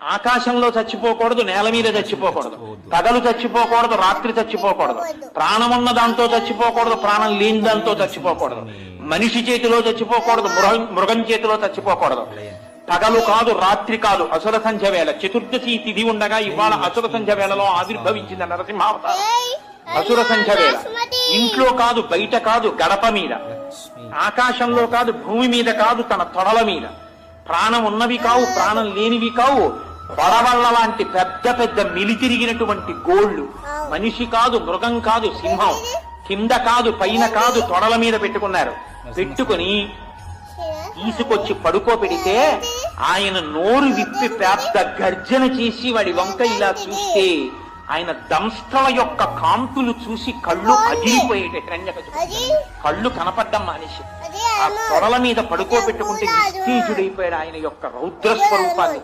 ఆకాశంలో చచ్చిపోకూడదు, నేల మీద చచ్చిపోకూడదు, పగలు చచ్చిపోకూడదు, రాత్రి చచ్చిపోకూడదు, ప్రాణమున్న దాంతో చచ్చిపోకూడదు, ప్రాణం లేని దాంతో చచ్చిపోకూడదు, మనిషి చేతిలో చచ్చిపోకూడదు, మృగం చేతిలో చచ్చిపోకూడదు. పగలు కాదు, రాత్రి కాదు, అసుర సంధ్య వేళ. చతుర్దశి తిథి ఉండగా ఇవాళ అసుర సంధ్య వేళలో ఆవిర్భవించింది నరసింహావతారం. అసుర సంధ్య వేళ. ఇంట్లో కాదు, బయట కాదు, గడప మీద, ఆకాశంలో కాదు, భూమి మీద కాదు, తన తొడల మీద. ప్రాణం ఉన్నవి కావు, ప్రాణం లేనివి కావు, కొడవళ్ళ లాంటి పెద్ద పెద్ద మిలితిరిగినటువంటి గోళ్లు. మనిషి కాదు, మృగం కాదు, సింహం. కింద కాదు, పైన కాదు, తొడల మీద పెట్టుకున్నారు. పెట్టుకుని తీసుకొచ్చి పడుకోబెడితే ఆయన నోరు విప్పి పెద్ద గర్జన చేసి వాడి వంక ఇలా చూస్తే ఆయన దంష్టల యొక్క కాంతులు చూసి కళ్ళు అదిరిపోయేట. కళ్ళు కనపడ్డం మానేసి ఆ తొడల మీద పడుకోబెట్టుకుంటే నిస్తేజుడైపోయాడు ఆయన యొక్క రౌద్ర స్వరూపాన్ని.